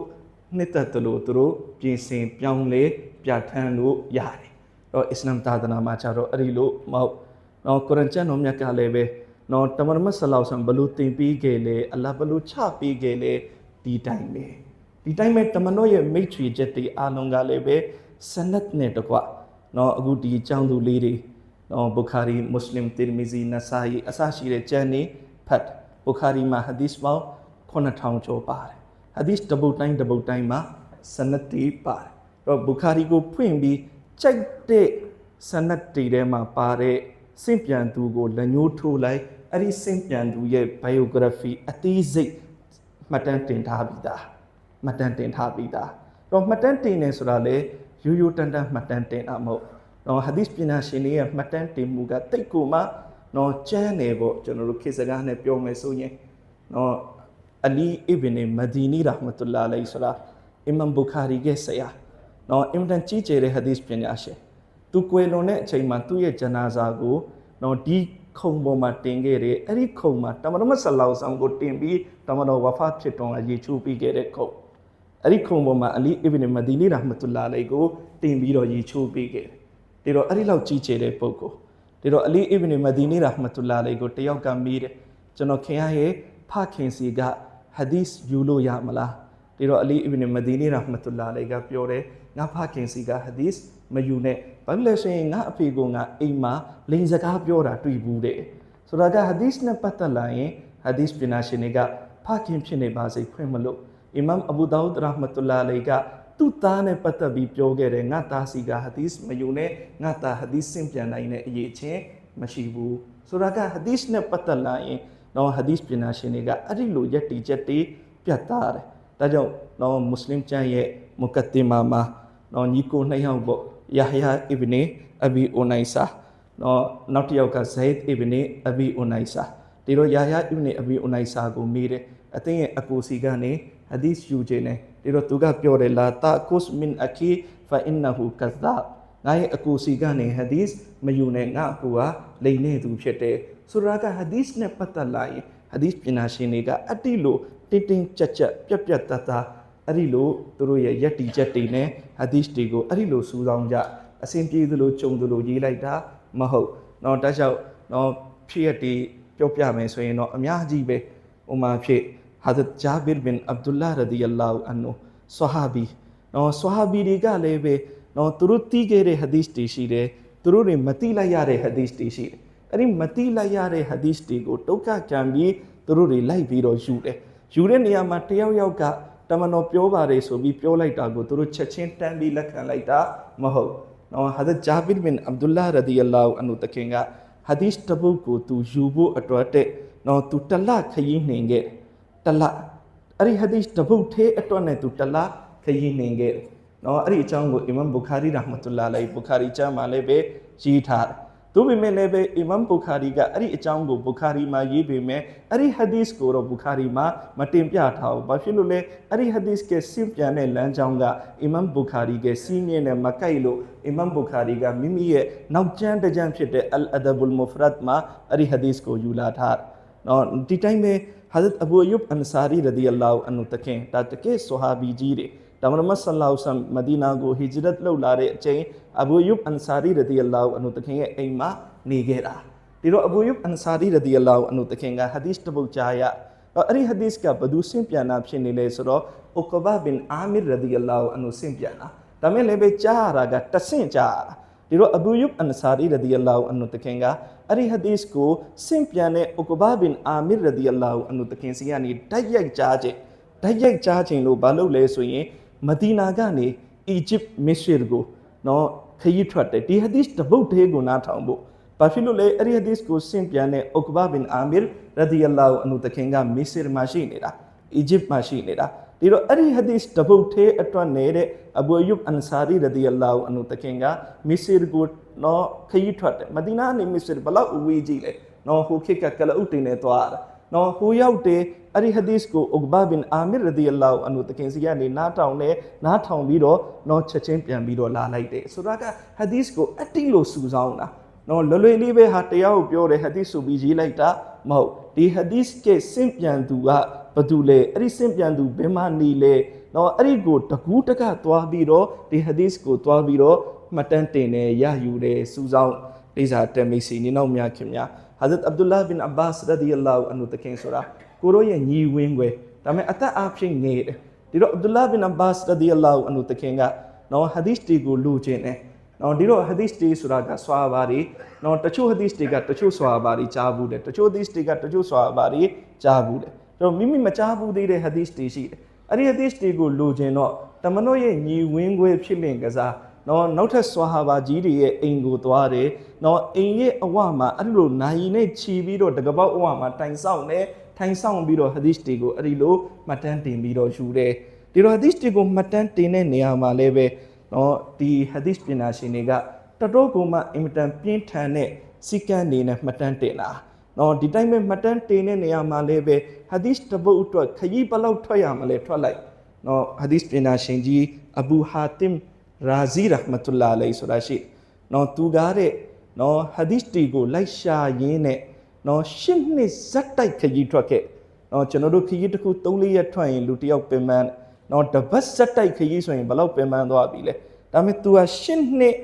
နှစ်သက်သူတို့ပြင်ဆင်ပြောင်းလဲပြဋ္ဌာန်းလို့ရတယ်တော့အစ္စလာမ်သာသနာမှာကျတော့အဲ့ဒီလိုမဟုတ်နော်ကုရ်အာန်ကျမ်းတော်မြတ်ကလည်းပဲနော်တမန်တော်ဆလောဆမ်ဘလို့သင်ပေးခဲ့လေအလ္လာဟ်ဘလို့ချပေးခဲ့လေဒီတိုင်းပဲတမန်တော်ရဲ့မိတ်ဆွေချက်တွေအားလုံးကလည်းပဲစနတ်နဲ့တကွနော်အခုဒီအကြောင်းသူလေးတွေနော်ဘူခါရီမွတ်စလင်တီရမီဇီနဆာယီအစရှိတဲ့ကျမ်းတွေဖတ်ဘူခါရီမှာဟာဒီစ်ပေါင်း9000ကျော်ပါတယ်ဟာဒီစ်တပုတ်တိုင်းမှာစနတ်တွေပါတယ်တော့ဘူခါရီကိုဖွင့်ပြီးကြိုက်တဲ့စနတ်တွေထဲမှာပါတဲ့စင့်ပြန်သူကိုလက်ညှိုးထိုးလိုက်အဲ့ဒီစင့်ပြန်သူရဲ့ biography အသေးစိတ်မှတ်တမ်းတင်ထားပြီးသားတော့မှတ်တမ်းတင်နေဆိုတာလေရိုးရိုးတန်တန်မှတ်တမ်းတင်တာမဟုတ်တော့ဟာဒီစ်ပညာရှင်တွေရဲ့မှတ်တမ်းတင်မှုကတိတ်ကိုမှတော့ကျမ်းတယ်ပေါ့ကျွန်တော်တို့ခေတ်စကားနဲ့ပြောမယ်ဆိုရင်တော့အလီအီဘင်မဒီနီရာဟ်မတ်တူလာလိုင်ဆိုတာအီမမ်ဘူခါရီရဲ့ဆရာနော်အင်မတန်ကြီးကျယ်တဲ့ဟာဒီစ်ပညာရှင်သူကွယ်လွန်တဲ့အချိန်မှာသူ့ရဲ့ဂျနာဇာကိုနော်ဒီခုံပေါ်မှာတင်ခဲ့တယ်အဲ့ဒီခုံမှာတမန်တော်ဆလောဆောင်ကိုတင်ပြီးတမန်တော်ဝါဖတ်ဖြစ်တော့ရေချိုးပြီးခဲ့တဲ့ခုံအဲ့ဒီခုံပေါ်မှာအလီအီဘင်မဒီနီရာဟ်မတ်တူလာလိုင်ကိုတင်ပြီးတော့ရေချိုးပြီးခဲ့တယ်ဒါတော့အဲ့ဒီလောက်ကြီးကျယ်တဲ့ပုဂ္ဂိုလ်ဒါတော့အလီအီဘင်မဒီနီရာဟ်မတ်တူလာလိုင်ကိုတယောက်ကမေးတယ် ကျွန်တော်ခင်ရဲ့ဖခင်စီကဟာဒီစ်ယူလို့ရမလားဒီတော့အလီအီဘ်နမဒီနီရာဟ်မတ်တူလာအလိုင်ကပြောတယ်ငါဖခင်စီကဟာဒီစ်မယူနဲ့ဘာလို့လဲဆိုရင်ငါအဖေကငါအိမ်မှာလိန်စကားပြောတာတွေ့ဘူးတဲ့ဆိုတာကဟာဒီစ်နဲ့ပတ်သက်လာရင်ဟာဒီစ်ပညာရှင်တွေကဖခင်ဖြစ်နေပါစေခွင့်မလို့အီမမ်အဘူဒါဝုဒ်ရာဟ်မတ်တူလာအလိုင်ကသူ့သားနဲ့ပတ်သက်ပြီးပြောခဲ့တယ်ငါသားစီကဟာဒီစ်မယူနဲ့ငါသားဟာဒီစ်ဆင့်ပြန်နိုင်တဲ့အရေးချင်းမရှိဘူးဆိုတာကဟာဒီစ်နဲ့ပတ်သက်လာရင်နော်ဟာဒီစ်ပညာရှင်တွေကအဲ့ဒီလိုယက်တီချက်တွေပြတ်သားတယ်ဒါကြောင့်နော်မွတ်စလင်ကျမ်းရဲ့မုကတ်တီမာမှာနော်ညီကိုနှစ်ယောက်ပေါ့ယာဟယာအီဘနီအဘီအိုနိုင်ဆာနော်နောက်တစ်ယောက်ကဇိုက်အီဘနီအဘီအိုနိုင်ဆာဒီတော့ယာဟယာအီဘနီအဘီအိုနိုင်ဆာကိုမေးတယ်အသင်ရဲ့အကိုစီကနေဟာဒီစ်ယူခြင်းနဲ့ဒီတော့သူကပြောတယ်လာတာကုစမင်အခီဖာအင်နဟူကဇာငါရဲ့အကိုစီကနေဟာဒီစ်မယူနဲ့ငါအကိုကလိန်နေသူဖြစ်တယ်ဆိုတာကဟာဒီစ်နဲ့ပတ်သက်လာရင်ဟာဒီစ်ပညာရှင်တွေကအတိလိုတင်းတင်းကြပ်ကြပ်ပြက်ပြက်တတ်တာအဲ့ဒီလိုသူတို့ရဲ့ယက်တီချက်တွေနဲ့ဟာဒီစ်တွေကိုအဲ့ဒီလိုစူးစောင်းကြအစဉ်ပြေသလိုကြုံသလိုရေးလိုက်တာမဟုတ်တော့တခြားတော့ဖြစ်ရတီပြောပြမယ်ဆိုရင်တော့အများကြီးပဲဥမာဖြစ်ဟာဇတ်ဂျာဘီဘင်အဗ်ဒူလာရဒီယလ္လာဟူအန်ဟူဆဟာဘီနော်ဆဟာဘီတွေကလည်းပဲနော်သူတို့တီးခဲ့တဲ့ဟာဒီစ်တွေရှိတယ်သူတို့တွေမတိလိုက်ရတဲ့ဟာဒီစ်တွေရှိတယ်အဲ့ဒီမတိလိုက်ရတဲ့ဟာဒီစ်တွေကိုတုတ်ကကြံပြီးသူတို့တွေလိုက်ပြီးတော့ယူတယ်ယူတဲ့နေရာမှာတယောက်ယောက်ကတမန်တော်ပြောပါတယ်ဆိုပြီးပြောလိုက်တာကိုသူတို့ချက်ချင်းတန်းပြီးလက်ခံလိုက်တာမဟုတ်နော်ဟာဇတ်ဂျာဘီဘင်အဗ်ဒူလာရဒီယလ္လာဟူအန်ဟူတခင်ကဟာဒီစ်တစ်ပုဒ်ကိုသူယူဖို့အတွက်တဲ့နော်သူတလခရီးနှင်ခဲ့တလအဲ့ဒီဟာဒီစ်တစ်ပုဒ်သေးအတွက်နဲ့သူတလခရီးနှင်ခဲ့နော်အဲ့ဒီအကြောင်းကိုအီမမ်ဘူခါရီရာဟ်မတ်တူလာအလိုင်ဘူခါရီကျမ်းမှာလည်းပဲရေးထားတယ်သူပေမဲ့လည်းပဲအီမမ်ဘူခါရီကအဲ့ဒီအကြောင်းကိုဘူခါရီမှာရေးပေမဲ့အဲ့ဒီဟာဒီစ်ကိုတော့ဘူခါရီမှာမတင်ပြထားဘူးဘာဖြစ်လို့လဲအဲ့ဒီဟာဒီစ်ကစင်ပြန်တဲ့လမ်းကြောင်းကအီမမ်ဘူခါရီကစီးမြင့်နဲ့မကိုက်လို့အီမမ်ဘူခါရီကမိမိရဲ့နောက်ကျမ်းတစ်ကျမ်းဖြစ်တဲ့အလ်အဒဘ်အလ်မူဖရတ်မှာအဲ့ဒီဟာဒီစ်ကိုယူလာထားနော်ဒီတိုင်းပဲဟာဇတ်အဘူအယုဘ်အန်ဆာရီရဒီယလ္လာဟူအန်ဟူတခင်ဒါတကယ်ဆဟာဘီကြီးတွေဒါမမဆလ္လာဟူဆမ်မဒီနာကိုဟီဂျရတ်လုပ်လာတဲ့အချိန်အဘူအယုဘ်အန်ဆာရီရဒီယလ္လာဟူအန်ဟူတခင်ရဲ့အိမ်မှာနေခဲ့တာဒီတော့အဘူအယုဘ်အန်ဆာရီရဒီယလ္လာဟူအန်ဟူတခင်ကဟာဒီစ်တစ်ပုဒ်ကြားရအဲ့ဒီဟာဒီစ်ကဘဒူဆင့်ပြန်တာဖြစ်နေလေဆိုတော့ဥကဘာဘင်အာမီရဒီယလ္လာဟူအန်ဟူဆင့်ပြန်တာဒါမဲ့လည်းပဲကြားရတာကတဆင့်ကြားဒီတော့အဘူအယုဘ်အန်ဆာရီရဒီယလ္လာဟူအန်ဟူတခင်ကအဲ့ဒီဟာဒီစ်ကိုဆင့်ပြန်တဲ့ဥကဘာဘင်အာမီရဒီယလ္လာဟူအန်ဟူတခင်စီကနေတိုက်ရိုက်ကြားခြင်းလို့ဘာလို့လဲဆိုရင်မဒီနာကနေအီဂျစ်မစ္စရကိုနော်ခရီးထွက်တယ်ဒီဟာဒီစ်တပုတ်သေးကိုနားထောင်ဖို့ဘာဖြစ်လို့လဲအဲ့ဒီဟာဒီစ်ကိုဆင့်ပြန်တဲ့ဥကဘာဘင်အာမီရဒီယလ္လာဟူအန်ဟူတခင်ကမစ္စရမှာရှိနေတာအီဂျစ်မှာရှိနေတာဒီတော့အဲ့ဒီဟာဒီစ်တပုတ်သေးအတွက်နေတဲ့အဘူအယုဘ်အန်ဆာရီရဒီယလ္လာဟူအန်ဟူတခင်ကမစ္စရကိုနော်ခရီးထွက်တယ်မဒီနာနေမစ္စရဘလောက်အဝေးကြီးလဲနော်ဟိုခေတ်ကကလအုတ်တင်နေသွားတာနော်ဟိုရောက်တယ်အဲ့ဒီဟာဒီစ်ကိုဥကဘာဘင်အာမီရဒီယလ္လာဟူအန်ဟူတခင်စီကနေနားထောင်ပြီးတော့နော်ချက်ချင်းပြန်ပြီးတော့လာလိုက်တယ်ဆိုတာကဟာဒီစ်ကိုအတိလို့စူဆောင်းတာနော်လွယ်လွယ်လေးပဲဟာတရားကိုပြောတယ်ဟာဒီစ်ဆိုပြီးရေးလိုက်တာမဟုတ်ဒီဟာဒီစ်ကစင့်ပြန်သူကဘာတူလဲအဲ့ဒီစင့်ပြန်သူဘယ်မှာနေလဲနော်အဲ့ဒီကိုတကူးတကသွားပြီးတော့ဒီဟာဒီစ်ကိုသွားပြီးတော့မှတ်တမ်းတင်တယ်ရယူတယ်စူဆောင်းလိစာတမိတ်စီနေနောက်များခင်များဟာဇတ်အဗ်ဒူလာဘင်အဘာစ်ရဒီယလ္လာဟူအန်ဟူတခင်ဆိုတာကိုရောရဲ့ညီဝင်းွယ်ဒါပေမဲ့အသက်အဖျင်းငယ်တယ်ဒီတော့အဗ်ဒူလာဘင်အဘာစ်ရဒီယလ္လာဟူအန်ဟူတခင်ကနော်ဟာဒီစ်တွေကိုလိုချင်တယ်နော်ဒီတော့ဟာဒီစ်တွေဆိုတာကဆွာဘာတွေနော်တချို့ဟာဒီစ်တွေကတချို့ဆွာဘာတွေကြားဘူးတယ်တချို့ဟာဒီစ်တွေကတချို့ဆွာဘာတွေကြားဘူးတယ်တော့မိမိမကြားဘူးသေးတဲ့ဟာဒီစ်တွေရှိတယ်အဲ့ဒီဟာဒီစ်တွေကိုလိုချင်တော့တမန်တော်ရဲ့ညီဝင်းွယ်ဖြစ်လင်ကစားနော်နောက်ထပ်ဆွာဟာဘာကြီးတွေရဲ့အိမ်ကိုသွားတယ်နော်အိမ်ရဲ့အဝမှာအဲ့လိုနိုင်နဲ့ခြီးပြီးတော့တကပောက်အဝမှာတိုင်ဆောင်ပြီးတော့ဟာဒီစ်တွေကိုအဲ့ဒီလိုမှတ်တမ်းတင်ပြီးတော့ယူတယ်ဒီတော့ဟာဒီစ်တွေကိုမှတ်တမ်းတင်တဲ့နေရာမှာလည်းပဲနော်ဒီဟာဒီစ်ပညာရှင်တွေကတတော်ကိုမှအင်မတန်ပြင်းထန်တဲ့စီကံနေနဲ့မှတ်တမ်းတင်တာနော်ဒီတိုင်းပဲမှတ်တမ်းတင်တဲ့နေရာမှာလည်းပဲဟာဒီစ်တပုတ်အတွက်ခရီးဘလောက်ထွက်ရမလဲထွက်လိုက်နော်ဟာဒီစ်ပညာရှင်ကြီးအဘူဟာတင်ရာဇီရာဟ်မတ်တူလာအလိုင်ဆိုတာရှိနော်သူကားတဲ့နော်ဟာဒီစ်တီကိုလိုက်ရှာရင်းနဲ့နော်ရှစ်နှစ်ဇက်တိုက်ခကြီးထွက်ခဲ့နော်ကျွန်တော်တို့ခကြီးတစ်ခု3-4ရက်ထွက်ရင်လူတစ်ယောက်ပင်ပန်းနော်တပတ်ဇက်တိုက်ခကြီးဆိုရင်ဘယ်လောက်ပင်ပန်းသွားပြီလဲဒါပေမဲ့ तू ဟာရှစ်နှစ်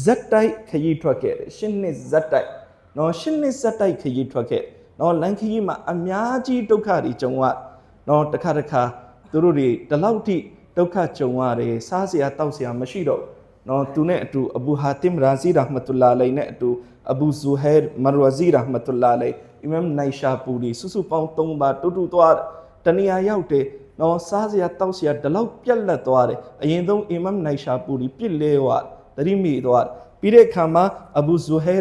ဇက်တိုက်ခကြီးထွက်ခဲ့တယ်ရှစ်နှစ်ဇက်တိုက်နော်ရှစ်နှစ်ဇက်တိုက်ခကြီးထွက်ခဲ့ နော်လန်ခီမှာအများကြီးဒုက္ခတွေကြုံရနော်တစ်ခါသူတို့တွေဒီလောက်ထိဒုက္ခကြုံရတယ်စားစရာတောက်စရာမရှိတော့နော်သူနဲ့အတူအဘူဟာတင်ရာဇီရာဟ်မတ်တူလာလိုင်နဲ့အတူအဘူဇူဟဲမရဝဇီရာဟ်မတ်တူလာလိုင်အီမမ်နိုင်ရှာပူရီစုစုပေါင်း3ပါတူသွားတနေရာရောက်တယ်နော်စားစရာတောက်စရာဒီလောက်ပြက်လက်သွားတယ်အရင်ဆုံးအီမမ်နိုင်ရှာပူရီပြစ်လဲသွားတတိမိသွားပြီးတဲ့အခါမှာအဘူဇူဟဲ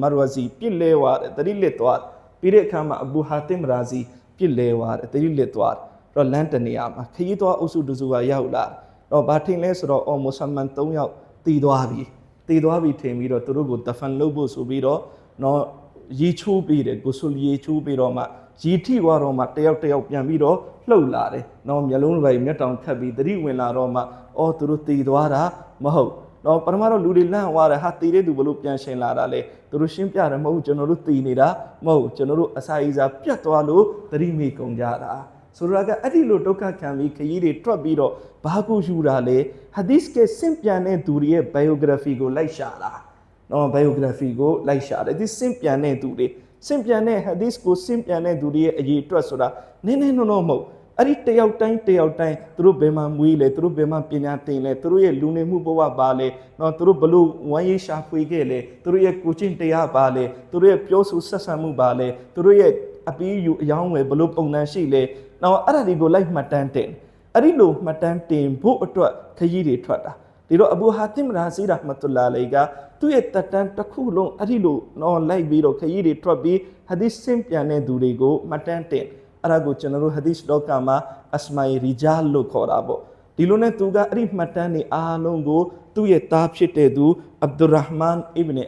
မရဝဇီပြစ်လဲသွားတတိလက်သွားပြီးတဲ့အခါမှာအဘူဟာတင်ရာဇီပြစ်လဲသွားတတိလက်သွားတော့လမ်းတနေရာမှာခရီးသွားအုပ်စုတစုကရောက်လာတော့ဘာထင်လဲဆိုတော့အော်မွတ်ဆလမန်3ယောက်တည်သွားပြီထင်ပြီးတော့သူတို့ကိုတဖန်လုပ်ဖို့ဆိုပြီးတော့နော်ရီချိုးပြီးတယ်ကိုဆူရီချိုးပြီးတော့မှရီထိသွားတော့မှတယောက်ပြန်ပြီးတော့လှုပ်လာတယ်နော်မျက်လုံးတွေမျက်တောင်ခတ်ပြီးသတိဝင်လာတော့မှအော်သူတို့တည်သွားတာမဟုတ်တော့ပထမတော့လူတွေလန့်သွားတယ်ဟာတည်တဲ့သူဘလို့ပြန်ရှင်လာတာလေသူတို့ရှင်းပြတယ်မဟုတ်ကျွန်တော်တို့တည်နေတာမဟုတ်ကျွန်တော်တို့အစာအိစာပြတ်သွားလို့သတိမိကုန်ကြတာဆိုတော့ကအဲ့ဒီလိုဒုက္ခခံပြီးခရီးတွေတွက်ပြီးတော့ဘာကိုယူတာလဲဟာဒီစ်ကစင်ပြန်တဲ့သူတွေရဲ့ biography ကိုလိုက်ရှာတာနော် biography ကိုလိုက်ရှာတယ်ဒီစင်ပြန်တဲ့သူတွေစင်ပြန်တဲ့ hadith ကိုစင်ပြန်တဲ့သူတွေရဲ့အရေးအတွက်ဆိုတာနည်းနော်မဟုတ်အဲ့ဒီတယောက်တိုင်းသူတို့ဘယ်မှာမွေးလဲသူတို့ဘယ်မှာပညာသင်လဲသူတို့ရဲ့လူနေမှုဘဝပါလဲနော်သူတို့ဘလို့ဝမ်းရေးရှာဖွေခဲ့လဲသူတို့ရဲ့ကိုချင်းတရားပါလဲသူတို့ရဲ့ပြောဆိုဆက်ဆံမှုပါလဲသူတို့ရဲ့အပီးယူအယောင်းဝယ်ဘလို့ပုံစံရှိလဲနော်အဲ့ဒါတွေကိုလိုက်မှတ်တမ်းတင်အဲ့ဒီလိုမှတ်တမ်းတင်ဖို့အတွက်ခရီးတွေထွက်တာဒီတော့အဘူဟာတင်ရာဇီရာဟ်မတ်တူလာလိုင်ကသူ့ရဲ့တက်တန်းတစ်ခုလုံးအဲ့ဒီလိုနော်လိုက်ပြီးတော့ခရီးတွေထွက်ပြီးဟာဒီစ်စင်ပြန်တဲ့သူတွေကိုမှတ်တမ်းတင်အဲ့ဒါကိုကျွန်တော်တို့ဟာဒီစ်လောကမှာအစမိုင်ရီဂျာလို့ခေါ်တာပေါ့ဒီလိုနဲ့သူကအဲ့ဒီမှတ်တမ်းတွေအားလုံးကိုသူ့ရဲ့သားဖြစ်တဲ့သူအဗ်ဒူရဟ်မန်အီဘ်န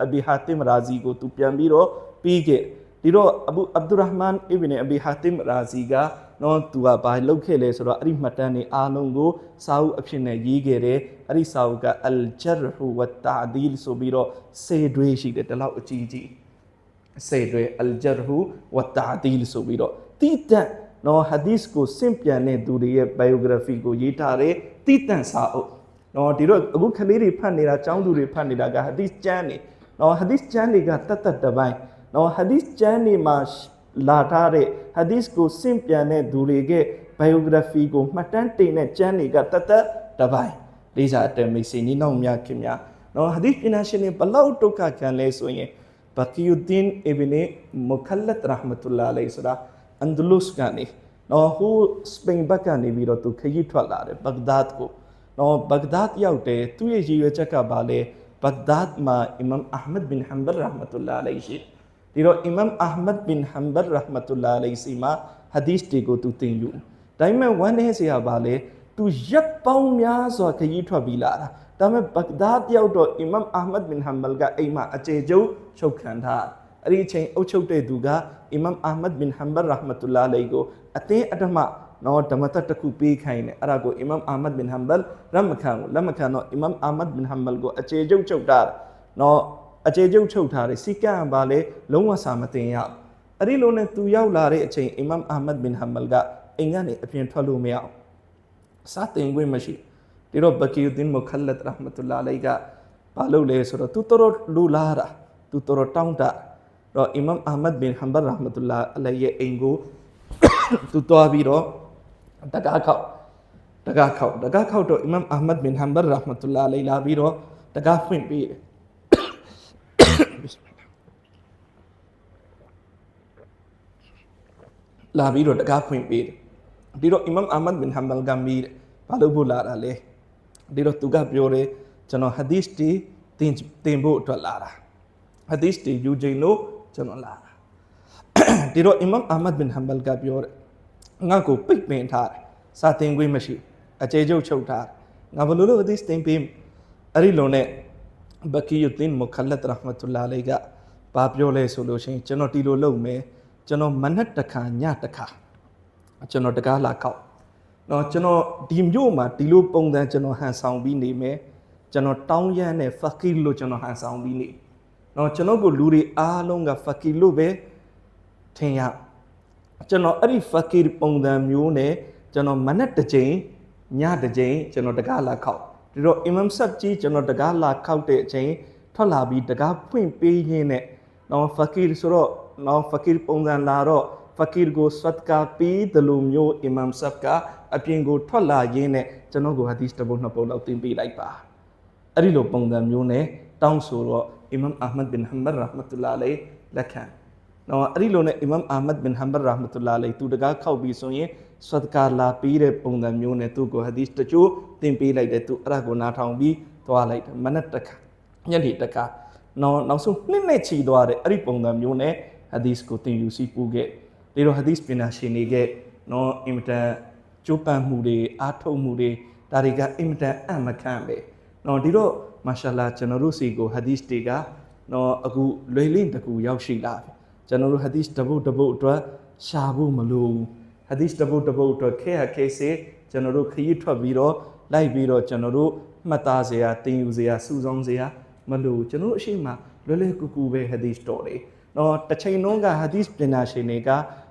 အဘီဟာတင်ရာဇီကိုသူပြန်ပြီးတော့ပြီးခဲ့ဒီတော့အဗ်ဒူရဟ်မန်အီဘ်နအဘီဟာတင်ရာဇီကနော်သူကဘာလုပ်ခဲ့လဲဆိုတော့အဲ့ဒီမှတ်တမ်းတွေအားလုံးကိုစာအုပ်အဖြစ်နဲ့ရေးခဲ့တယ်အဲ့ဒီစာအုပ်ကအလ်ဂျရ်ဟူဝတ်တာဒီလ်ဆိုပြီးတော့စေတွေးရှိတယ်တလောက်အကြီးကြီးစေတွေအလ်ဂျရ်ဟူဝတ်တာဒီလ်ဆိုပြီးတော့တိတန့်နော်ဟာဒီစ်ကိုစင်ပြန်တဲ့သူတွေရဲ့ biography ကိုရေးထားတယ်တိတန့်စာအုပ်နော်ဒီတော့အခုကလေးတွေဖတ်နေတာចောင်းသူတွေဖတ်နေတာကဟာဒီစ်ကျမ်းနေနော်ဟာဒီစ်ကျမ်းတွေကတတ်တပိုင်းနော်ဟာဒီစ်ကျမ်းတွေမှာလာထားတဲ့ဟာဒီစ်ကိုစင်ပြန်တဲ့သူတွေက biography ကိုမှတ်တမ်းတင်တဲ့ကျမ်းတွေကတပိုင်းလေးစားတဲ့မိတ်ဆွေညီနောင်များခင်များနော်ဟာဒီစ်ပညာရှင်တွေဘလောက်ဒုက္ခခံလဲဆိုရင်ဘကီယူဒင်အဘ်နမုခလတ်ရာဟ်မတ်တူလာလိုင်ဆိုတာအန်ဒလုစ်ကနေနော်ဟိုစပိန်ဘက်ကနေပြီးတော့သူခရီးထွက်လာတယ်ဘဂ္ဂဒတ်ကိုနော်ဘဂ္ဂဒတ်ရောက်တယ်သူ့ရဲ့ရည်ရွယ်ချက်ကဘာလဲဘဂ္ဂဒတ်မှာအီမမ်အာမဒ်ဘင်ဟမ်ဘလ်ရာဟ်မတ်တူလာလိုင်ရှိဒီတော့အီမမ်အာမဒ်ဘင်ဟမ်ဘလ်ရာဟ်မတ်တူလာလိုင်စီမှာဟာဒီစ်တွေကိုသူသင်ယူဒါပေမဲ့ဝမ်းနည်းစရာပါလေသူရပ်ပေါင်းများစွာခရီးထွက်ပြီးလာတာဒါပေမဲ့ဘဂ္ဂဒတ်ရောက်တော့အီမမ်အာမဒ်ဘင်ဟမ်ဘလ်ကအိမ်မှာအကျေကျုပ်ချုပ်ခံထားအဲ့ဒီအချိန်အုပ်ချုပ်တဲ့သူကအီမမ်အာမဒ်ဘင်ဟမ်ဘလ်ရာဟ်မတ်တူလာလိုင်ကိုအတင်းအဓမ္မနော်ဓမ္မတတစ်ခုပေးခိုင်းတယ်အဲ့ဒါကိုအီမမ်အာမဒ်ဘင်ဟမ်ဘလ်လက်မခံတော့အီမမ်အာမဒ်ဘင်ဟမ်ဘလ်ကိုအကျေကျုပ်ချုပ်တာနော်အကျေကျုပ်ချုပ်ထားတယ်စီကံပါလေလုံးဝစာမတင်ရအဲ့ဒီလိုနဲ့သူရောက်လာတဲ့အချိန်အီမမ်အာမဒ်ဘင်ဟမ်ဘလ်ကအိမ်ကနေအပြင်ထွက်လို့မရအောင်စာတင်ခွင့်မရှိဒီတော့ဘကီယူဒင်မုခလတ်ရာဟ်မတ်တူလာလိုင်ကဘာလုပ်လဲဆိုတော့သူတော်လူလာတာသူတော်တောင်းတာတော့အီမမ်အာမဒ်ဘင်ဟမ်ဘလ်ရာဟ်မတ်တူလာအလိုင်ရဲ့အိမ်ကိုသူသွားပြီးတော့တကားခောက်တော့အီမမ်အာမဒ်ဘင်ဟမ်ဘလ်ရာဟ်မတ်တူလာလိုင်လာပြီးတော့တကားဖွင့်ပေးတယ်လာပြီးတော့တကားဖွင့်ပေးတယ်ဒီတော့အီမမ်အာမဒ်ဘင်ဟမ်ဘလ်ကမီးတယ်ဘာလို့ဖို့လာတာလဲဒီတော့သူကပြောတယ်ကျွန်တော်ဟာဒီစ်တီတင်ဖို့အတွက်လာတာဟာဒီစ်တီယူဂျိန်လို့ကျွန်တော်လာတာဒီတော့အီမမ်အာမဒ်ဘင်ဟမ်ဘလ်ကပြောတယ်ငါ့ကိုပိတ်ပင်ထားတယ်စာတင်ခွင့်မရှိအကျေကျုပ်ချုပ်ထားငါဘလို့လို့ဟာဒီစ်တင်ပေးအဲ့ဒီလုံးနဲ့ဘကီယူဒင်မုခလတ်ရာဟ်မတ်တူလာလိုင်ကဘာပြောလဲဆိုလို့ရှိရင်ကျွန်တော်ဒီလိုလုပ်မယ်ကျွန်တော်မနက်တစ်ခါညတစ်ခါကျွန်တော်တကားလာခောက်နော်ကျွန်တော်ဒီမြို့မှာဒီလိုပုံစံကျွန်တော်ဟန်ဆောင်ပြီးနေမယ်ကျွန်တော်တောင်းရမ်းတဲ့ဖကီလို့ကျွန်တော်ဟန်ဆောင်ပြီးနေနော်ကျွန်တော်ကိုလူတွေအားလုံးကဖကီလို့ပဲထင်ရကျွန်တော်အဲ့ဒီဖကီပုံစံမျိုးနဲ့ကျွန်တော်မနက်တစ်ချိန်ညတစ်ချိန်ကျွန်တော်တကားလာခောက်ဒီတော့အီမမ်ဆပ်ကြီးကျွန်တော်တကားလာခောက်တဲ့အချိန်ထွက်လာပြီးတကားဖွင့်ပေးရင်းနဲ့နော်ဖကီဆိုတော့ နော်ဖကီပုံစံလာတော့ဖကီကိုဆွတ်ကာပီဒလိုမျိုးအီမမ်ဆပ်ကအပြင်ကိုထွက်လာရင်းနဲ့ကျွန်တော်ကိုဟာဒီစ်တစ်ပုဒ်နှစ်ပုဒ်လောက်သင်ပေးလိုက်ပါအဲ့ဒီလိုပုံစံမျိုးနဲ့တောင်းဆိုတော့အီမမ်အာမတ်ဘင်ဟမ်ဘတ်ရာဟ်မတ်တူလာအလိုင်လက်ခံနော်အဲ့ဒီလိုနဲ့အီမမ်အာမတ်ဘင်ဟမ်ဘတ်ရာဟ်မတ်တူလာအလိုင်သူတကားခောက်ပြီးဆိုရင်ဆွတ်ကာလာပြီးတဲ့ပုံစံမျိုးနဲ့သူ့ကိုဟာဒီစ်တချို့သင်ပေးလိုက်တယ်သူအဲ့ဒါကိုနားထောင်ပြီးသွားလိုက်တယ်မနက်တစ်ခါညနေတစ်ခါနောက်ဆုံးနှစ်နဲ့ချီသွားတယ်အဲ့ဒီပုံစံမျိုးနဲ့ဟာဒီစ်ကိုသင်ယူစီပူခဲ့ဒီလိုဟာဒီစ်ပညာရှင်တွေကနော်အင်မတန်ကျိုးပန်းမှုတွေအားထုတ်မှုတွေဒါတွေကအင်မတန်အံ့မခန့်ပဲနော်ဒီတော့မာရှာလာကျွန်တော်တို့စီကိုဟာဒီစ်တွေကနော်အခုလွယ်လင့်တကူရောက်ရှိလာပြီကျွန်တော်တို့ဟာဒီစ်တပုတ်အတွက်ရှာဖို့မလိုဘူးဟာဒီစ်တပုတ်အတွက်ခဲစေကျွန်တော်တို့ခရီးထွက်ပြီးတော့လိုက်ပြီးတော့ကျွန်တော်တို့မှတ်သားစရာသင်ယူစရာစုဆောင်းစရာမလိုကျွန်တော်တို့အရှိမလွယ်ကူပဲဟာဒီစ်တော်တွေနော်တစ်ချိန်လုံးကဟာဒီစ်ပညာရှင်တွေ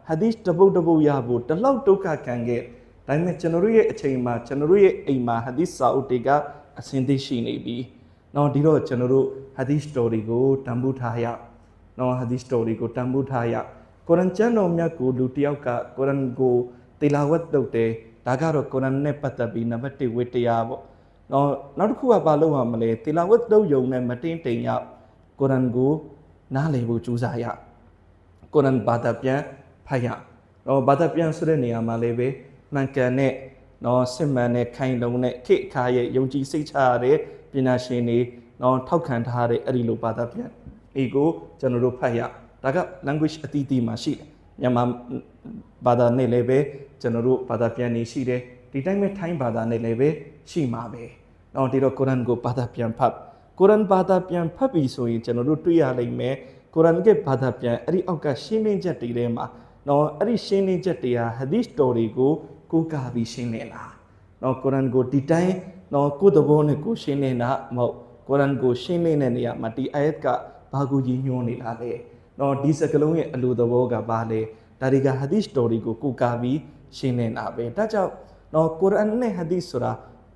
ကဟာဒီစ်တပုတ်ရဖို့တလောက်ဒုက္ခခံခဲ့ဒါပေမဲ့ကျွန်တော်တို့ရဲ့အချိန်မှာကျွန်တော်တို့ရဲ့အိမ်မှာဟာဒီစ်စာအုပ်တွေကအစင်သိရှိနေပြီနော်ဒီတော့ကျွန်တော်တို့ဟာဒီစ်စတိုရီကိုတန်ဖိုးထားရနော်ဟာဒီစ်စတိုရီကိုတန်ဖိုးထားရကုရ်အာန်ကျမ်းတော်မြတ်ကိုလူတစ်ယောက်ကကုရ်အာန်ကိုတီလာဝတ်လုပ်တယ်ဒါကတော့ကုရ်အာန်နဲ့ပတ်သက်ပြီးနံပါတ်1ဝတ္တရားပေါ့နော်နောက်တစ်ခုကဘာလုပ်ရမလဲတီလာဝတ်လုပ်ရုံနဲ့မတင်တိမ်ရကုရ်အာန်ကိုနားလည်ဖို့ကြိုးစားရကုရ်အာန်ဘာသာပြန်ဖတ်ရနော်ဘာသာပြန်ဆိုတဲ့နေရာမှာလည်းပဲမှန်ကန်တဲ့နော်စစ်မှန်တဲ့ခိုင်လုံတဲ့ခေတ်အခါရဲ့ယုံကြည်စိတ်ချရတဲ့ပညာရှင်တွေနော်ထောက်ခံထားတဲ့အဲ့ဒီလိုဘာသာပြန်အေကိုကျွန်တော်တို့ဖတ်ရဒါက language အသီးသီးမှာရှိတယ်မြန်မာဘာသာနဲ့လည်းပဲကျွန်တော်တို့ဘာသာပြန်နေရှိတယ်ဒီတိုင်းပဲထိုင်းဘာသာနဲ့လည်းပဲရှိမှာပဲနော်ဒီတော့ကုရ်အာန်ကိုဘာသာပြန်ဖတ်ကုရ်အာန်ဘာသာပြန်ဖတ်ပြီးဆိုရင်ကျွန်တော်တို့တွေ့ရလိမ့်မယ်ကုရ်အာန်ရဲ့ဘာသာပြန်အဲ့ဒီအောက်ကရှင်းလင်းချက်တွေထဲမှာနော်အဲ့ဒီရှင်းလင်းချက်တွေဟာဟာဒီစ်တော်တွေကိုကိုးကားပြီးရှင်းလင်းလာနော်ကုရ်အာန်ကိုဒီတိုင်းနော်ကိုယ်သဘောနဲ့ကိုရှင်းလင်းတာမဟုတ်ကုရ်အာန်ကိုရှင်းလင်းတဲ့နေရာမှာဒီအာယတ်ကဘာကိုရည်ညွှန်းနေလားလဲနော်ဒီစကားလုံးရဲ့အလိုသဘောကဘာလဲဒါတွေကဟာဒီစ်တော်တွေကိုကိုးကားပြီးရှင်းလင်းတာပဲဒါကြောင့်နော်ကုရ်အာန်နဲ့ဟာဒီစ်ဆိုတာ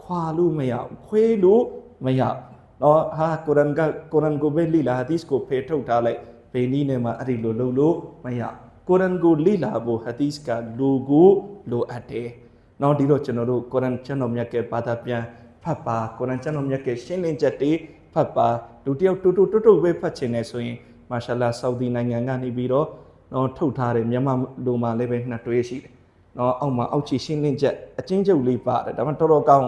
ခွာလို့မရဘူးခွဲလို့မရဘူးနော်ဟာကုရ်အာန်ကိုပဲလေ့လာဟာဒီစ်ကိုဖယ်ထုတ်ထားလိုက်ဘယ်နည်းနဲ့မှအဲ့ဒီလိုလုပ်လို့မရကုရ်အာန်ကိုလေ့လာဖို့ဟာဒီစ်ကလိုအပ်တယ်နောက်ဒီတော့ကျွန်တော်တို့ကုရ်အာန်ကျမ်းတော်မြတ်ကဘာသာပြန်ဖတ်ပါကုရ်အာန်ကျမ်းတော်မြတ်ကရှင်းလင်းချက်တွေဖတ်ပါလူတယောက်တူပဲဖတ်ချင်တယ်ဆိုရင်မာရှာလာဆော်ဒီနိုင်ငံကနေပြီးတော့နော်ထုတ်ထားတယ်မြန်မာလူမှာလည်းပဲနှစ်တွဲရှိတယ်နော်အောက်ခြေရှင်းလင်းချက်အချင်းချုပ်လေးပါတယ်ဒါမှတော်တော်ကောင်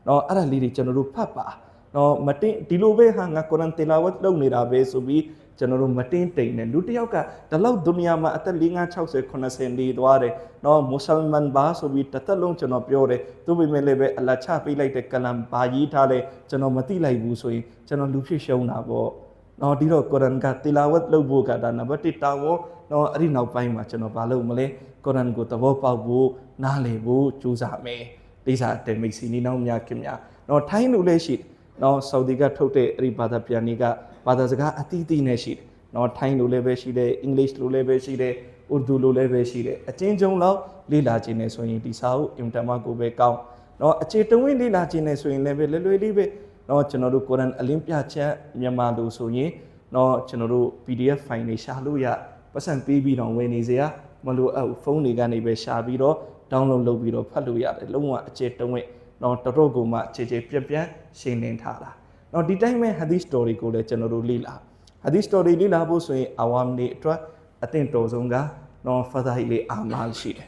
းနော်အဲ့ဒါလေးတွေကျွန်တော်တို့ဖတ်ပါနော်မတင်ဒီလိုပဲဟာငါကုရ်အာန်တီလာဝတ်လုပ်နေတာပဲဆိုပြီးကျွန်တော်တို့မတင်တိမ်နဲ့လူတစ်ယောက်ကဒီလောက်ဒုနီယာမှာအသက်50-60-80နေသွားတယ်နော်မွတ်ဆလမန်ဘာဆိုပြီးတစ်သက်လုံးကျွန်တော်ပြောတယ်သူ့ပေမဲ့လည်းပဲအလ္လာဟ်ချပေးလိုက်တဲ့ကလမ်ဘာရေးထားလဲကျွန်တော်မသိလိုက်ဘူးဆိုရင်ကျွန်တော်လူဖြစ်ရှုံးတာပေါ့နော်ဒီတော့ကုရ်အာန်ကတီလာဝတ်လုပ်ဖို့ကဒါနံပါတ်1တောင်းဖို့နော်အဲ့ဒီနောက်ပိုင်းမှာကျွန်တော်ဘာလုပ်မလဲကုရ်အာန်ကိုသဘောပေါက်ဖို့နားလည်ဖို့ကြိုးစားမယ်ဒီစားတဲ့မိတ်ဆွေနေနောက်များခင်ဗျာနော်ထိုင်းလူလည်းရှိတယ်နော်ဆော်ဒီကထုတ်တဲ့အဲ့ဒီဘာသာပြန်တွေကဘာသာစကားအသီးသီးနဲ့ရှိတယ်နော်ထိုင်းလိုလည်းပဲရှိတယ်အင်္ဂလိပ်လိုလည်းပဲရှိတယ်ဥရဒူလိုလည်းပဲရှိတယ်အချင်းချင်းလောက်လေ့လာခြင်းနဲ့ဆိုရင်ဒီစာအုပ်အင်တာမကိုပဲကောင်းနော်အခြေတဝင်းလေ့လာခြင်းနဲ့ဆိုရင်လည်းပဲလွယ်လေးပဲနော်ကျွန်တော်တို့ကုရ်အာန်အလင်းပြချက်မြန်မာလိုဆိုရင်နော်ကျွန်တော်တို့ PDF ဖိုင်တွေရှာလို့ရပတ်စံပေးပြီးတော့ဝယ်နေစရာမလိုအပ်ဖုန်းတွေကနေပဲရှာပြီးတော့ download လုပ်ပြီးတော့ဖတ်လို့ရတယ်လုံးဝအခြေတဝင်းနော်တော်ကိုမှခြေပြန့်ရှင်းလင်းထားတာနော်ဒီတိုင်းပဲဟာဒီစ်စတိုရီကိုလည်းကျွန်တော်တို့လေ့လာဟာဒီစ်စတိုရီလေ့လာဖို့ဆိုရင်အဝမ်နေအတွက်အသင့်တော်ဆုံးကနော်ဖဒါအီလ်အာမာလ်ရှိတယ်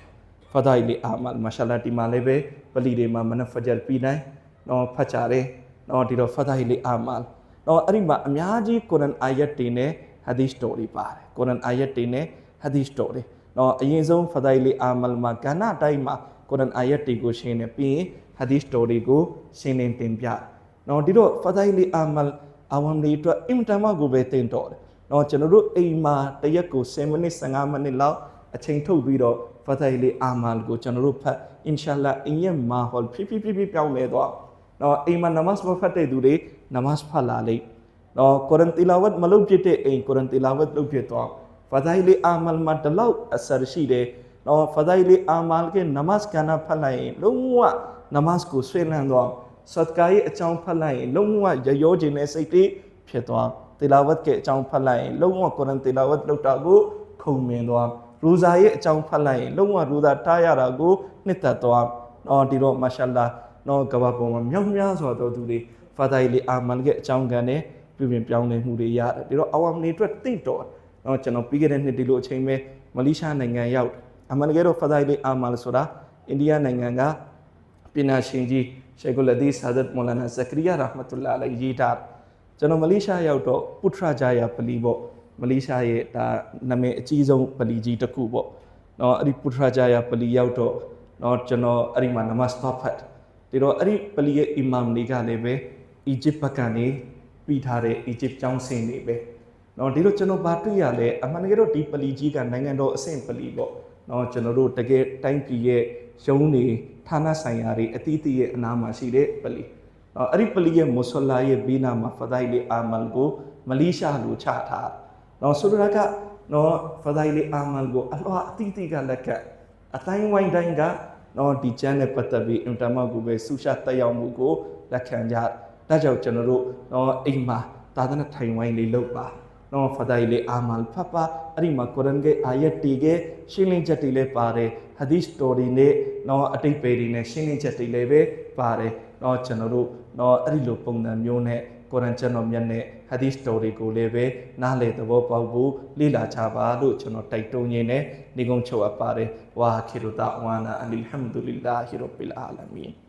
ဖဒါအီလ်အာမာလ်မာရှာလာဒီမှာလည်းပဲပလီတွေမှာမနဖဂျာပြီးတိုင်းနော်ဖတ်ကြတယ်နော်ဒီတော့ဖဒါအီလ်အာမာလ်နော်အဲ့ဒီမှာအများကြီးကုရ်အာန်အာယတ်တွေနဲ့ဟာဒီစ်စတိုရီပါတယ်ကုရ်အာန်အာယတ်တွေနဲ့ဟာဒီစ်စတိုရီနော်အရင်ဆုံးဖဒါအီလ်အာမာလ်မှာကဏ္ဍတိုင်းမှာကုရ်အာန်အာယတ်တွေကိုရှင်းနေပြီးဟာဒီစ်စတိုရီကိုရှင်းလင်းတင်ပြနော်ဒီတော့ဖဒါအီလ်အာမာလ်အဝမ်တွေအတွက်အင်တာမကိုပဲတင်တော်တယ်နော်ကျွန်တော်တို့အိမ်မှာတရက်ကို10မိနစ်15မိနစ်လောက်အချိန်ထုတ်ပြီးတော့ဖဒါအီလ်အာမာလ်ကိုကျွန်တော်တို့ဖတ်အင်ရှာလာအင်းရဲ့မာဟောလ်ဖြည်းပြောင်းလဲသွားနော်အိမ်မှာနမတ်မဖတ်တဲ့သူတွေနမတ်ဖတ်လာလိမ့်နော်ကုရ်အာန်တီလာဝတ်မလုပ်ဖြစ်တဲ့အိမ်ကုရ်အာန်တီလာဝတ်လုပ်ဖြစ်သွားဖဒါအီလ်အာမာလ်မှာတလောက်အဆရရှိတယ်နော်ဖဒါအီလ်အာမာလ်ကနမတ်ကနာဖတ်လိုက်ရင်လုံးဝနမတ်ကိုဆွေးနွေးသွားဆတ်ကာရဲ့အကြောင်းဖတ်လိုက်ရင်လုံးဝရရောခြင်းနဲ့စိတ်တွေဖြစ်သွားတီလာဝတ်ကအကြောင်းဖတ်လိုက်ရင်လုံးဝကုရ်အာန်တီလာဝတ်လုပ်တာကို ခုံမြင်သွားရူဇာရဲ့အကြောင်းဖတ်လိုက်ရင်လုံးဝရူဇာထားရတာကိုနှစ်သက်သွားဒီတော့မာရှာလာကဘာပေါ်မှာမြောက်များစွာသောသူတွေဖာဒါအီလီအာမန်ရဲ့အကြောင်းကန်နဲ့ပြုပြင်ပြောင်းလဲမှုတွေရတယ်ဒီတော့အဝမ်နေအတွက်တင့်တော်ကျွန်တော်ပြီးခဲ့တဲ့နှစ်ဒီလိုအချိန်ပဲမလေးရှားနိုင်ငံရောက်အမှန်တကယ်တော့ဖာဒါအီလီအာမန်ဆိုတာအိန္ဒိယနိုင်ငံကပညာရှင်ကြီးရှိကုလဒီဆာဒတ်မိုလာနာဇကရီယာရာဟ်မတ်တူလာအလိုင်ရေးထားကျွန်တော်မလေးရှားရောက်တော့ပုထရာဂျာယာပလီပေါ့မလေးရှားရဲ့ဒါနာမည်အကြီးဆုံးပလီကြီးတစ်ခုပေါ့အဲ့ဒီပုထရာဂျာယာပလီရောက်တော့ကျွန်တော်အဲ့ဒီမှာနမတ်သွားဖတ်ဒီတော့အဲ့ဒီပလီရဲ့အီမမ်တွေကလည်းပဲအီဂျစ်ဘက်ကနေပြီးထားတဲ့အီဂျစ်ကျောင်းဆင်းတွေပဲဒီတော့ကျွန်တော်ဗာတွေ့ရလဲအမှန်တကယ်တော့ဒီပလီကြီးကနိုင်ငံတော်အဆင့်ပလီပေါ့ကျွန်တော်တို့တကယ်တိုင်းပြည်ရဲ့ရုံးတွေဌာနဆိုင်ရာတွေအသီးသီးရဲ့အနားမှာရှိတဲ့ပလီအဲ့ဒီပလီရဲ့မွတ်ဆလာရဲ့ဘေးနားမှာဖဒါအီလီအာမန်ကိုမလေးရှားလိုချထားဆိုလိုတာကဖဒါအီလီအာမန်ကိုအလွှာအသီးသီးကလက်ကအတိုင်းဝိုင်းတိုင်းကဒီကျမ်းနဲ့ပတ်သက်ပြီးအင်တာမတ်ကိုပဲဆူရှာတက်ရောက်မှုကိုလက်ခံကြဒါကြောင့်ကျွန်တော်တို့အိမ်မှာသာသနာထိုင်ဝိုင်းလေးလုပ်ပါဖဒါအီလီအာမန်ဖတ်ပါအဲ့ဒီမှာကုရ်အာန်ရဲ့အာယတ်တွေကရှင်းလင်းချက်တွေလည်းပါတယ်ဟာဒီသ်စတိုရီနဲ့အတိတ်ပဲတွေနဲ့ရှင်းလင်းချက်တွေလည်းပဲပါတယ်ကျွန်တော်တို့အဲ့ဒီလိုပုံစံမျိုးနဲ့ကုရ်အာန်ကျမ်းတော်မြတ်နဲ့ဟာဒီသ်စတိုရီကိုလည်းပဲနားလည်သဘောပေါက်ဖို့လေ့လာကြပါလို့ကျွန်တော်တိုက်တွန်းရင်းနဲ့နေကုန်းချုပ်အပ်ပါတယ်ဝါခီရူတာဝါနာအလ်ဟမ်ဒူလ illah ရဘ်ဘီလ်အာလမီန်